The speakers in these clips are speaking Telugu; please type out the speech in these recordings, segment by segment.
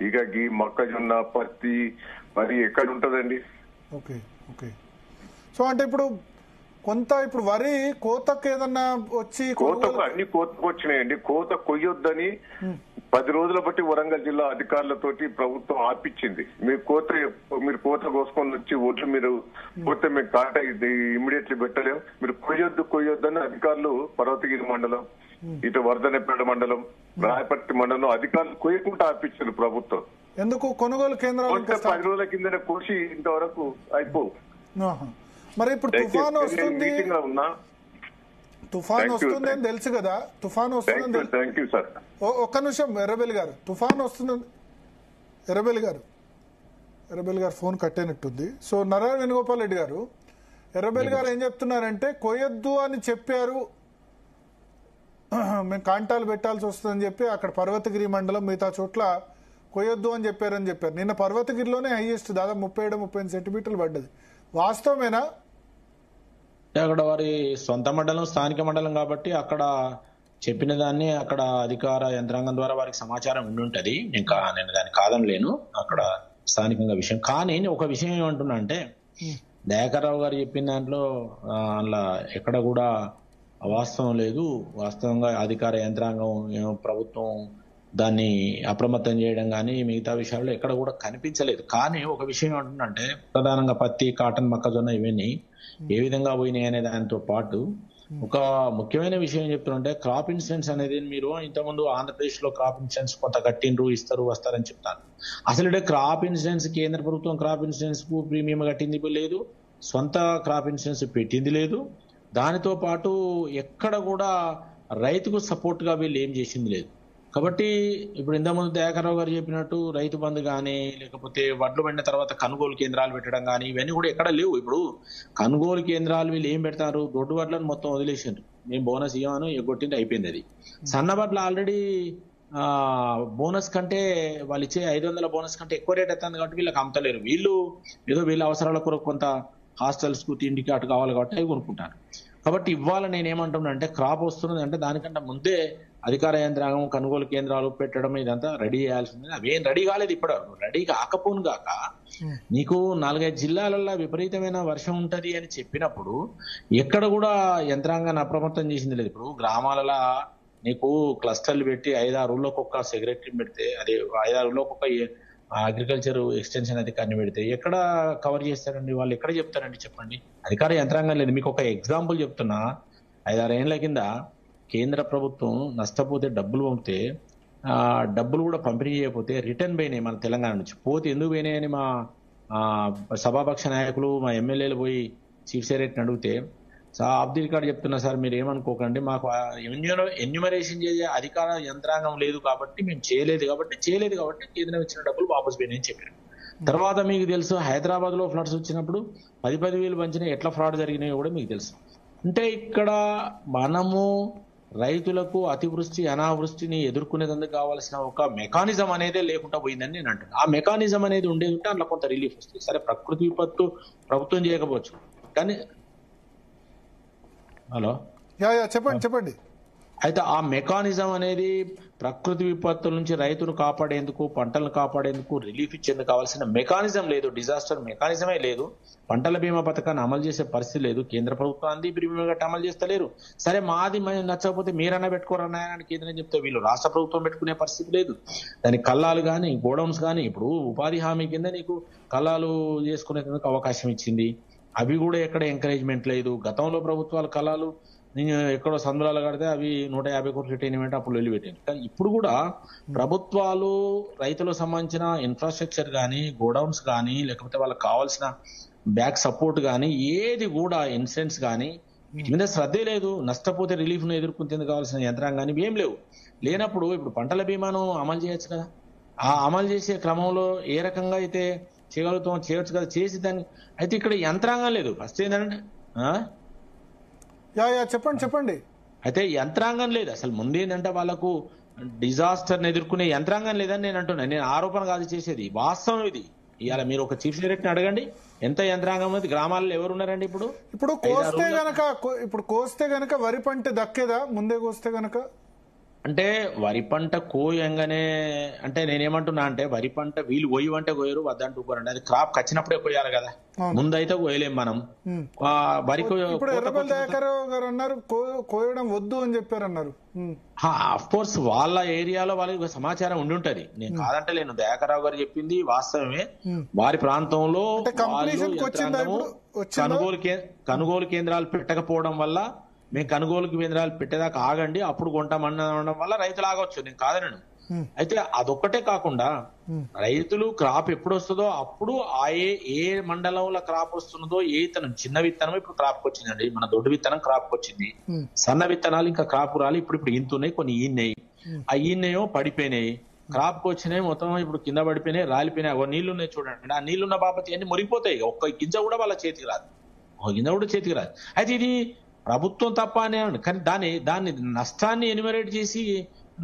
ఇక ఈ మొక్కజొన్న పత్తి మరి ఎక్కడ ఉంటదండి? Okay okay. సో అంటే ఇప్పుడు కొంత ఇప్పుడు వరి కోతకు ఏదన్నా వచ్చి కోతకు అన్ని కోతకు వచ్చినాయండి. కోత కొయ్యొద్దని 10 రోజుల బట్టి వరంగల్ జిల్లా అధికారులతోటి ప్రభుత్వం ఆపించింది. మీరు కోత కోసుకొని వచ్చి ఓట్లు మీరు పోతే మేము కాట ఇమ్మీడియట్లీ పెట్టలేము, మీరు కొయ్యొద్దని అధికారులు పర్వతగిరి మండలం, ఇటు వర్ధనపేట మండలం, రాయపర్తి మండలం అధికారులు కొయ్యకుండా ఆపించారు ప్రభుత్వం. ఎందుకు కొనుగోలు కేంద్రాలు 10 రోజుల కింద కోసి ఇంతవరకు అయిపోవు. మరి ఇప్పుడు తుఫాను వస్తుంది, తుఫాన్ వస్తుంది అని తెలుసు కదా, తుఫాన్ వస్తుంది. ఒక్క నిమిషం ఎర్రబెల్లి గారు, తుఫాన్ వస్తుంది. ఎర్రబెల్లి గారు ఫోన్ కట్టేనట్టుంది. సో నర్రా వేణుగోపాల్ రెడ్డి గారు, ఎర్రబెల్లి గారు ఏం చెప్తున్నారంటే కొయ్యొద్దు అని చెప్పారు, మేము కాంటాలు పెట్టాల్సి వస్తుందని చెప్పి అక్కడ పర్వతగిరి మండలం మిగతా చోట్ల కొయ్యొద్దు అని చెప్పారు. నిన్న పర్వతగిరిలోనే హైయెస్ట్ దాదాపు 37-38 సెంటీమీటర్లు పడ్డది. వాస్తవమేనా? అక్కడ వారి సొంత మండలం, స్థానిక మండలం కాబట్టి అక్కడ చెప్పిన దాన్ని అక్కడ అధికార యంత్రాంగం ద్వారా వారికి సమాచారం ఉండుంటది. ఇంకా నేను దాన్ని కాదనలేను, అక్కడ స్థానికంగా విషయం. కానీ ఒక విషయం ఏమంటున్నా అంటే, దయాకర్రావు గారు చెప్పిన దాంట్లో అలా ఎక్కడ కూడా అవాస్తవం లేదు. వాస్తవంగా అధికార యంత్రాంగం, ప్రభుత్వం దాన్ని అప్రమత్తం చేయడం కానీ మిగతా విషయాల్లో ఎక్కడ కూడా కనిపించలేదు. కానీ ఒక విషయం ఏమంటుందంటే, ప్రధానంగా పత్తి, కాటన్, మొక్కజొన్న ఇవన్నీ ఏ విధంగా పోయినాయి అనే దానితో పాటు ఒక ముఖ్యమైన విషయం చెప్తుంటే, క్రాప్ ఇన్సూరెన్స్ అనేది మీరు ఇంతకుముందు ఆంధ్రప్రదేశ్ లో క్రాప్ ఇన్సూరెన్స్ కొంత కట్టిండ్రు, వస్తారని చెప్తాను. అసలు క్రాప్ ఇన్సూరెన్స్ కేంద్ర ప్రభుత్వం క్రాప్ ఇన్సూరెన్స్ కు ప్రీమియం కట్టింది లేదు, సొంత క్రాప్ ఇన్సూరెన్స్ పెట్టింది లేదు. దానితో పాటు ఎక్కడ కూడా రైతుకు సపోర్ట్ గా వీళ్ళు ఏం చేసింది లేదు. కాబట్టి ఇప్పుడు ఇంతకుముందు దయాకర్రావు గారు చెప్పినట్టు రైతు బంధు కానీ, లేకపోతే వడ్లు పండిన తర్వాత కొనుగోలు కేంద్రాలు పెట్టడం కానీ, ఇవన్నీ కూడా ఎక్కడ లేవు. ఇప్పుడు కొనుగోలు కేంద్రాలు వీళ్ళు ఏం పెడతారు, దొడ్డు వడ్లను మొత్తం వదిలేసారు, మేము బోనస్ ఇవ్వను, ఎగ్గొట్టింది, అయిపోయింది. అది సన్న వడ్లు ఆల్రెడీ బోనస్ కంటే వాళ్ళు ఇచ్చే 500 బోనస్ కంటే ఎక్కువ రేట్ అవుతుంది కాబట్టి వీళ్ళకి అమ్మతలేరు. వీళ్ళు ఏదో వీళ్ళ అవసరాల కొరకు కొంత హాస్టల్స్ కు తిండికి అటు కావాలి కాబట్టి అవి కొనుక్కుంటారు. కాబట్టి ఇవాళ నేనేమంటున్నా అంటే, క్రాప్ వస్తున్నది అంటే దానికంటే ముందే అధికార యంత్రాంగం కొనుగోలు కేంద్రాలు పెట్టడం ఇదంతా రెడీ చేయాల్సి ఉంది. అవేం రెడీ కాలేదు. ఇప్పుడు రెడీ కాకపోను గాక నీకు 4-5 జిల్లాలలో విపరీతమైన వర్షం ఉంటది అని చెప్పినప్పుడు ఎక్కడ కూడా యంత్రాంగాన్ని అప్రమత్తం చేసింది లేదు. ఇప్పుడు గ్రామాలలో నీకు క్లస్టర్లు పెట్టి 5-6 ఊళ్ళోకి ఒక్క సెక్రటరీ పెడితే, అదే 5-6 ఊళ్ళోకి ఒక్క అగ్రికల్చర్ ఎక్స్టెన్షన్ అధికారిని పెడితే ఎక్కడ కవర్ చేస్తారండి వాళ్ళు? ఎక్కడ చెప్తారండి చెప్పండి? అధికార యంత్రాంగం లేదు. మీకు ఒక ఎగ్జాంపుల్ చెప్తున్నా, 5-6 ఏళ్ల కింద కేంద్ర ప్రభుత్వం నష్టపోతే డబ్బులు పంపితే డబ్బులు కూడా పంపిణీ చేయకపోతే రిటర్న్ పోయినాయి మన తెలంగాణ నుంచి. పోతే ఎందుకు పోయినాయని మా సభాపక్ష నాయకులు, మా ఎమ్మెల్యేలు పోయి చీఫ్ సెక్రటరీని అడిగితే, ఆఫ్ ది రికార్డ్ చెప్తున్నా సార్, మీరు ఏమనుకోకండి, మాకు ఎన్యూమరేషన్ చేసే అధికార యంత్రాంగం లేదు కాబట్టి మేము చేయలేదు కాబట్టి కేంద్రం ఇచ్చిన డబ్బులు వాపసు పోయినాయని చెప్పారు. తర్వాత మీకు తెలుసు, హైదరాబాద్ లో ఫ్లడ్స్ వచ్చినప్పుడు 10,000 పంచినా ఎట్లా ఫ్రాడ్ జరిగినాయో కూడా మీకు తెలుసు. అంటే ఇక్కడ మనము రైతులకు అతివృష్టి అనావృష్టిని ఎదుర్కొనేందుకు కావాల్సిన ఒక మెకానిజం అనేది లేకుండా పోయిందని నేను అంటున్నాను. ఆ మెకానిజం అనేది ఉండేది ఉంటే అందులో కొంత రిలీఫ్ వస్తుంది. సరే, ప్రకృతి విపత్తు ప్రభుత్వం చేయకపోవచ్చు కానీ, హలో చెప్పండి. అయితే ఆ మెకానిజం అనేది ప్రకృతి విపత్తుల నుంచి రైతును కాపాడేందుకు, పంటలను కాపాడేందుకు, రిలీఫ్ ఇచ్చేందుకు కావాల్సిన మెకానిజం లేదు. డిజాస్టర్ మెకానిజమే లేదు. పంటల బీమా పథకాన్ని అమలు చేసే పరిస్థితి లేదు. కేంద్ర ప్రభుత్వం అంది ప్రీమియం గట్టి అమలు చేస్తలేరు. సరే, మాది నచ్చకపోతే మీరన్నా పెట్టుకోరన్నా అని కేంద్రం చెప్తే వీళ్ళు రాష్ట్ర ప్రభుత్వం పెట్టుకునే పరిస్థితి లేదు. దానికి కల్లాలు కానీ, గోడౌన్స్ కానీ, ఇప్పుడు ఉపాధి హామీ కింద నీకు కల్లాలు చేసుకునేందుకు అవకాశం ఇచ్చింది. అవి కూడా ఎక్కడ ఎంకరేజ్మెంట్ లేదు. గతంలో ప్రభుత్వాలు కళాలు ఎక్కడో సందులాలు కడితే అవి 150 కోట్లు రిటైన్మెంట్ అప్పుడు వెళ్ళిపెట్టారు. కానీ ఇప్పుడు కూడా ప్రభుత్వాలు రైతులకు సంబంధించిన ఇన్ఫ్రాస్ట్రక్చర్ కానీ, గోడౌన్స్ కానీ, లేకపోతే వాళ్ళకి కావాల్సిన బ్యాక్ సపోర్ట్ కానీ, ఏది కూడా ఇన్సూరెన్స్ కానీ వీటి మీద శ్రద్ధే లేదు. నష్టపోతే రిలీఫ్ ను ఎదుర్కొనేందుకు కావాల్సిన యంత్రాంగాన్ని ఏం లేవు. లేనప్పుడు ఇప్పుడు పంటల బీమాను అమలు చేయొచ్చు కదా. ఆ అమలు చేసే క్రమంలో ఏ రకంగా అయితే చేయొచ్చు కదా, చేసి దాన్ని. అయితే ఇక్కడ యంత్రాంగం లేదు. ఫస్ట్ ఏంటంటే చెప్పండి. అయితే యంత్రాంగం లేదు అసలు. ముందేంటంటే వాళ్ళకు డిజాస్టర్ ఎదుర్కొనే యంత్రాంగం లేదని నేను అంటున్నాను. నేను ఆరోపణ కాదు చేసేది, వాస్తవం ఇది. ఇవాళ మీరు ఒక చీఫ్ సెక్రటరీని అడగండి, ఎంత యంత్రాంగం ఉంది గ్రామాల్లో, ఎవరున్నారండి? ఇప్పుడు కోస్తే గనక వరి పంట దక్కేదా? ముందే కోస్తే గనక అంటే వరి పంట కోయంగానే అంటే నేనేమంటున్నా అంటే వరి పంట వీళ్ళు కోయమంటే కోయరు వద్దంటూ కోరండి. అది క్రాప్ వచ్చినప్పుడే కోయాలి కదా, ముందైతే కోయలేం మనం. వరికి ఇప్పుడు ఎర్రబెల్లి దయాకర్ గారు అన్నారు కోయడం వద్దు అని చెప్పారన్నారు. అఫ్ కోర్స్ వాళ్ళ ఏరియాలో వాళ్ళకి సమాచారం ఉండి ఉంటది, నేను కాదంటలేను. దయాకర్రావు గారు చెప్పింది వాస్తవమే. వారి ప్రాంతంలో కొనుగోలు కేంద్రాలు పెట్టకపోవడం వల్ల మేము కొనుగోలు కేంద్రాలు పెట్టేదాకా ఆగండి అప్పుడు కొంటామనడం వల్ల రైతులు ఆగవచ్చు, నేను కాదనను. అయితే అదొక్కటే కాకుండా రైతులు క్రాప్ ఎప్పుడు వస్తుందో అప్పుడు ఏ మండలంలో క్రాప్ వస్తున్నదో ఏ విత్తనం, చిన్న విత్తనం ఇప్పుడు క్రాప్ వచ్చిందండి, మన దొడ్డు విత్తనం క్రాప్ వచ్చింది, సన్న విత్తనాలు ఇంకా క్రాప్ రాలి ఇప్పుడు ఇంతున్నాయి, కొన్ని ఈన్నాయి, ఆ ఈన్నాయో పడిపోయినాయి, క్రాప్ కు వచ్చినాయి మొత్తం ఇప్పుడు కింద పడిపోయినాయి, రాలిపోయినాయి. నీళ్లు ఉన్నాయి చూడండి, ఆ నీళ్లున్న బాపతి అన్ని మురిగిపోతాయి, ఒక్క గింజ కూడా వాళ్ళ చేతికి రాదు, ఒక గింజ కూడా చేతికి రాదు. అయితే ఇది ప్రభుత్వం తప్ప అనే కానీ దాన్ని నష్టాన్ని ఎన్యూమరేట్ చేసి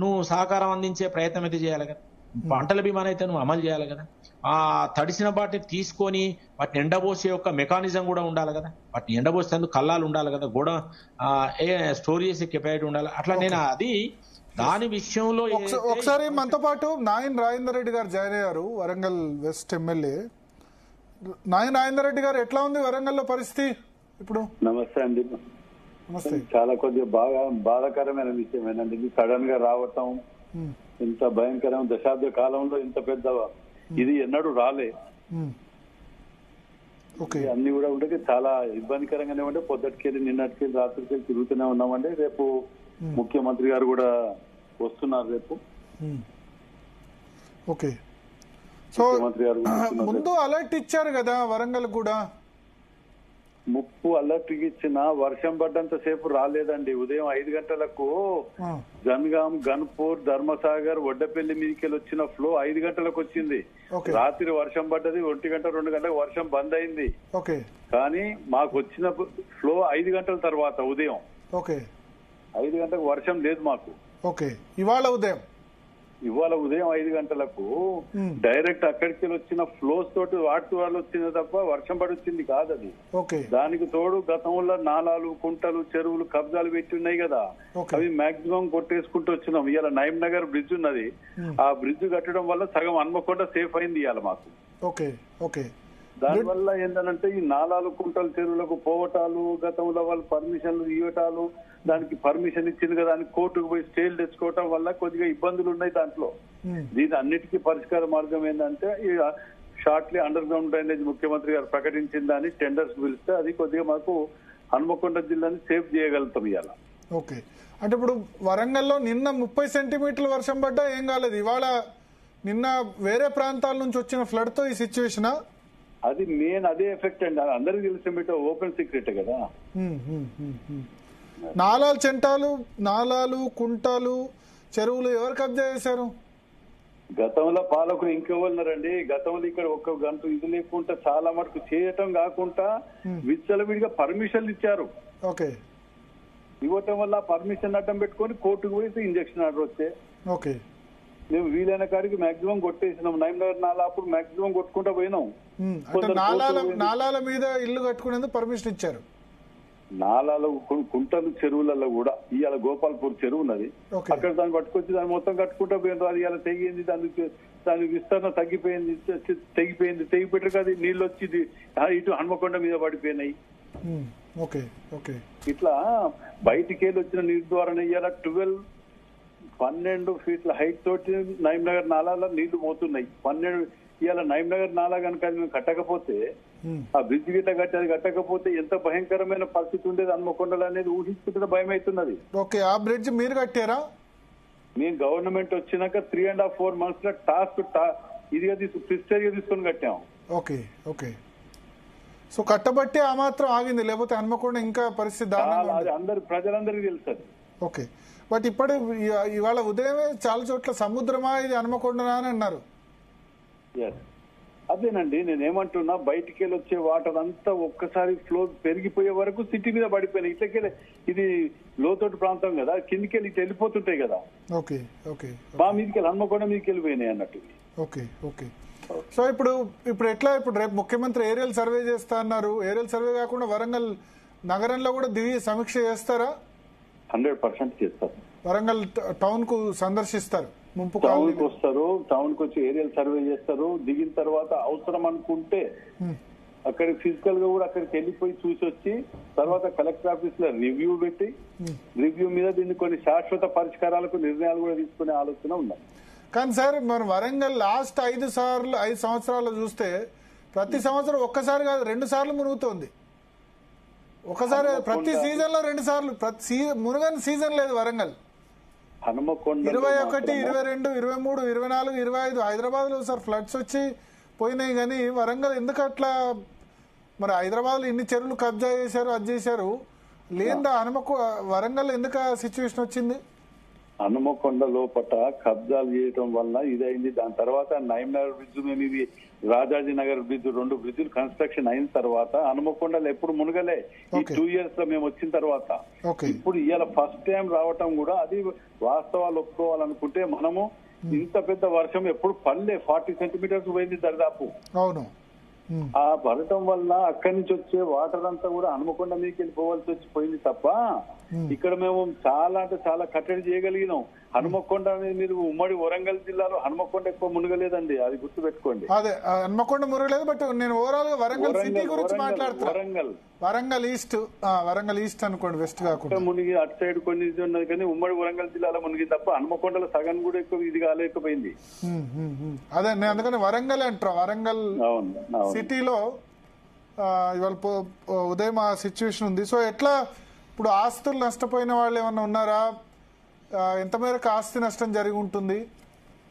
నువ్వు సహకారం అందించే ప్రయత్నం అయితే చేయాలి కదా. పంటల బీమాని అయితే నువ్వు అమలు చేయాలి కదా. ఆ తడిసిన వాటిని తీసుకొని వాటిని ఎండబోసే ఒక మెకానిజం కూడా ఉండాలి కదా, వాటిని ఎండబోసేందుకు కల్లాలు ఉండాలి కదా, కూడా స్టోర్ చేసే కెపాసిటీ ఉండాలి. అట్లా నేను అది దాని విషయంలో ఒకసారి మనతో పాటు నాయన్ రాజేందర్ రెడ్డి గారు జాయిన్ అయ్యారు, వరంగల్ వెస్ట్ ఎమ్మెల్యే. నాయన్ రాజేందర్ రెడ్డి గారు, ఎట్లా ఉంది వరంగల్లో పరిస్థితి ఇప్పుడు? నమస్తే అండి. చాలా కొద్దిగా బాధాకరమైన విషయం ఏంటంటే ఇది సడన్ గా రావటం, ఇంత భయంకరమైన దశాబ్ద కాలంలో ఇంత పెద్ద ఇది ఎన్నడూ రాలే. అన్ని కూడా ఉంటే చాలా ఇబ్బందికరంగానే ఉంటే పొద్దుటికెళ్ళి నిన్నటికెళ్ళి రాత్రికెళ్ళి తిరుగుతూనే ఉన్నామండి. రేపు ముఖ్యమంత్రి గారు కూడా వస్తున్నారు రేపు. ఓకే, సో ముందు అలర్ట్ ఇచ్చారు కదా వరంగల్ కూడా, ముప్పు అలర్ట్ ఇచ్చిన వర్షం పడ్డంత సేపు రాలేదండి. ఉదయం 5 గంటలకు జన్గాం, గన్పూర్, ధర్మసాగర్, వడ్డపల్లి మీదకెళ్ళి వచ్చిన ఫ్లో 5 గంటలకు వచ్చింది. రాత్రి వర్షం పడ్డది, 1 గంట 2 గంటలకు వర్షం బంద్ అయింది. కానీ మాకు వచ్చిన ఫ్లో 5 గంటల తర్వాత ఉదయం 5 గంటలకు వర్షం లేదు మాకు. ఇవాళ ఉదయం 5 గంటలకు డైరెక్ట్ అక్కడికి వచ్చిన ఫ్లోస్ తోటి వాటి వాళ్ళు వచ్చింది తప్ప వర్షం పడి వచ్చింది కాదు అది. దానికి తోడు గతంలో నాలాలు, కుంటలు, చెరువులు కబ్జాలు పెట్టి ఉన్నాయి కదా, అవి మాక్సిమం కొట్టేసుకుంటూ వచ్చినాం. ఇవాళ నయం నగర్ బ్రిడ్జ్ ఉన్నది, ఆ బ్రిడ్జ్ కట్టడం వల్ల సగం హన్మకొండ సేఫ్ అయింది ఇవాళ మాకు. దానివల్ల ఏంటంటే ఈ నాలాలు, కుంటలు, చెరువులకు పోవటాలు, గతంలో వాళ్ళు పర్మిషన్లు ఇవ్వటాలు, దానికి పర్మిషన్ ఇచ్చింది కదా అని కోర్టుకు పోయి స్టేలు తెచ్చుకోవటం వల్ల కొద్దిగా ఇబ్బందులు ఉన్నాయి దాంట్లో. దీని అన్నిటికీ పరిష్కార మార్గం ఏంటంటే ఈ షార్ట్లీ అండర్ గ్రౌండ్ డ్రైనేజ్ ముఖ్యమంత్రి గారు ప్రకటించిన దాన్ని టెండర్స్ పిలిస్తే అది కొద్దిగా మాకు హన్మకొండ జిల్లాని సేఫ్ చేయగలుగుతాం ఇవాళ. ఓకే, అంటే ఇప్పుడు వరంగల్లో నిన్న 30 సెంటీమీటర్ల వర్షం పడ్డా ఏం కాలేదు, ఇవాళ నిన్న వేరే ప్రాంతాల నుంచి వచ్చిన ఫ్లడ్ తో ఈ సిచ్యువేషన్ అది మెయిన్ అదే ఎఫెక్ట్ అండి, అందరికి తెలిసిన ఓపెన్ సీక్రెట్ కదా. నాలాలు, చెంటాలు, నాలాలు, కుంటాలు, చెరువులు ఎవరు కబ్జా చేశారు? గతంలో పాలకులు ఇంకెవరున్నారండి. గతంలో ఇక్కడ ఒక్క గంట ఇది లేకుండా చాలా మటుకు చేయటం కాకుండా విచ్చలవిడిగా పర్మిషన్లు ఇచ్చారు. ఇవ్వటం వల్ల పర్మిషన్ అడ్డం పెట్టుకొని కోర్టుకు పోయి ఇంజక్షన్ ఆర్డర్ వస్తే మేము వీలైన కాడికి మాక్సిమం కొట్టేసినాం. నైమ్నగర్ నాలా అప్పుడు మాక్సిమం కొట్టుకుంటా పోయినాం. నాలాల మీద ఇల్లు కట్టుకునేందుకు పర్మిషన్ ఇచ్చారు. నాలాలు, కుంటలు, చెరువులలో కూడా ఇవాళ గోపాల్పూర్ చెరువు ఉన్నది, అక్కడ దాన్ని పట్టుకొచ్చి దాన్ని మొత్తం కట్టుకుంటా పోయినారు. అది ఇలా తెగింది, దాని విస్తరణ తెగిపోయింది, తెగిపెట్టరు కదా నీళ్ళు వచ్చి ఇటు హన్మకొండ మీద పడిపోయినాయి. ఇట్లా బయటికి వెళ్ళి వచ్చిన నీరు ద్వారా ఇవాళ 12 ఫీట్ల హైట్ తోటి నైమ్నగర్ నాలాలో నీళ్లు పోతున్నాయి. 12 ఇవాళ నైమ్నగర్ నాలా కనుక మేము కట్టకపోతే, ఆ బ్రిడ్జ్ గిట్ట కట్టకపోతే ఎంత భయంకరమైన పరిస్థితి ఉండేది హన్మకొండలు అనేది ఊహించుకుంటే భయం అవుతున్నది. ఆ బ్రిడ్జ్ మీరు కట్టారా? మేము గవర్నమెంట్ వచ్చినాక 3.5-4 months లో టాస్క్ ఇదిగా తీసుకొని కట్టాం. సో కట్టబట్టి ఆ మాత్రం ఆగింది, లేకపోతే హన్మకొండ ఇంకా పరిస్థితి ప్రజలందరికీ తెలుసు. ఓకే, బట్ ఇప్పుడు ఇవాళ ఉదయమే చాలా చోట్ల సముద్రమా ఇది హన్మకొండనా అని అన్నారు. అదేనండి నేనేమంటున్నా, బయటికి వెళ్ళి వచ్చే వాటర్ అంతా ఒక్కసారి ఫ్లో పెరిగిపోయే వరకు సిటీ మీద పడిపోయినాయి. ఇట్లకెళ్ళి ఇది లోతోటి ప్రాంతం కదా, కిందికి వెళ్ళి వెళ్ళిపోతుంటాయి కదా, మా మీదకి వెళ్ళి హన్మకొండ మీదకి వెళ్ళిపోయినాయి అన్నట్టు. సో ఇప్పుడు ఎట్లా, ఇప్పుడు రేపు ముఖ్యమంత్రి ఏరియల్ సర్వే చేస్తా అన్నారు. ఏరియల్ సర్వే కాకుండా వరంగల్ నగరంలో కూడా దిగి సమీక్ష చేస్తారా? 100% చేస్తారు. వరంగల్ టౌన్ కు సందర్శిస్తారు, ముంపు టౌన్ కు వస్తారు, టౌన్ కు వచ్చి ఏరియల్ సర్వే చేస్తారు. దిగిన తర్వాత అవసరం అనుకుంటే అక్కడికి ఫిజికల్ గా కూడా అక్కడికి వెళ్ళిపోయి చూసి వచ్చి తర్వాత కలెక్టర్ ఆఫీస్ లో రివ్యూ పెట్టి రివ్యూ మీద దీన్ని కొన్ని శాశ్వత పరిష్కారాలకు నిర్ణయాలు కూడా తీసుకునే ఆలోచన ఉన్నాయి. కానీ సార్ మనం వరంగల్ లాస్ట్ 5 సంవత్సరాలు చూస్తే ప్రతి సంవత్సరం ఒక్కసారి కాదు 2 సార్లు మునుగుతోంది. ఒకసారి ప్రతి సీజన్ లో 2 సార్లు, మునుగని సీజన్ లేదు వరంగల్. హనుమకొండ 21, 22, 23, 24, 25 హైదరాబాద్ లో సార్ ఫ్లడ్స్ వచ్చి పోయినాయి. కానీ వరంగల్ ఎందుకు అట్లా? మరి హైదరాబాద్ లో ఇన్ని చెరువులు కబ్జా చేశారు, అది చేశారు, లేదా వరంగల్ ఎందుకు ఆ సిచ్యువేషన్ వచ్చింది? హనుమకొండ లోపల కబ్జాలు చేయడం వల్ల ఇదైంది. దాని తర్వాత నైమ్నగర్ బ్రిడ్జ్ ఇది రాజాజీ నగర్ బ్రిడ్జ్ 2 బ్రిడ్జిలు కన్స్ట్రక్షన్ అయిన తర్వాత హనుమకొండలో ఎప్పుడు మునగలే. ఈ 2 years లో మేము వచ్చిన తర్వాత ఇప్పుడు ఇవాళ ఫస్ట్ టైం రావటం కూడా అది వాస్తవాలు ఒప్పుకోవాలనుకుంటే మనము ఇంత పెద్ద వర్షం ఎప్పుడు పడలే. 40 centimeters పోయింది దరిదాపు. అవును. ఆ పడటం వల్ల అక్కడి నుంచి వచ్చే వాటర్ అంతా కూడా హనుమకొండ మీదకి వెళ్ళిపోవాల్సి వచ్చిపోయింది తప్ప ఇక్కడ మేము చాలా అంటే చాలా కట్టడి చేయగలిగినాం. హనుమకొండ మీరు ఉమ్మడి వరంగల్ జిల్లాలో హనుమకొండ ఎక్కువ మునగలేదండి, అది గుర్తు పెట్టుకోండి. అదే హనుమకొండ మునగలేదు. బట్ నేను ఓవరాల్ గా వరంగల్ సిటీ గురించి మాట్లాడుతున్నా. వరంగల్ ఈస్ట్ అనుకోండి, వెస్ట్ కాకుండా మునిగి అటు సైడ్ కొన్ని ఉన్నది కానీ ఉమ్మడి వరంగల్ జిల్లాలో మునిగి తప్ప హనుమకొండలో సగం కూడా ఎక్కువ ఇది కాలేకపోయింది. అదే నేను అందుకని వరంగల్ అంటారు. వరంగల్ సిటీలో ఇవాళ ఉదయం ఆ సిచ్యువేషన్ ఉంది. సో ఎట్లా ఇప్పుడు ఆస్తులు నష్టపోయిన వాళ్ళు ఏమన్నా ఉన్నారా? ఎంత మేరకు ఆస్తి నష్టం జరిగి ఉంటుంది?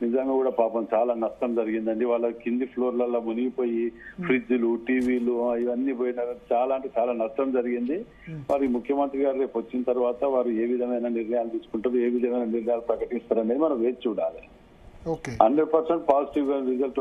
నిజంగా కూడా పాపం చాలా నష్టం జరిగిందండి. వాళ్ళ కింది ఫ్లోర్లలో మునిగిపోయి ఫ్రిడ్జ్లు, టీవీలు ఇవన్నీ పోయిన చాలా అంటే చాలా నష్టం జరిగింది. వారి ముఖ్యమంత్రి గారు రేపు వచ్చిన తర్వాత వారు ఏ విధమైన నిర్ణయాలు తీసుకుంటారు, ఏ విధమైన నిర్ణయాలు ప్రకటిస్తారనేది మనం వేచి చూడాలి. 100% పాజిటివ్ రిజల్ట్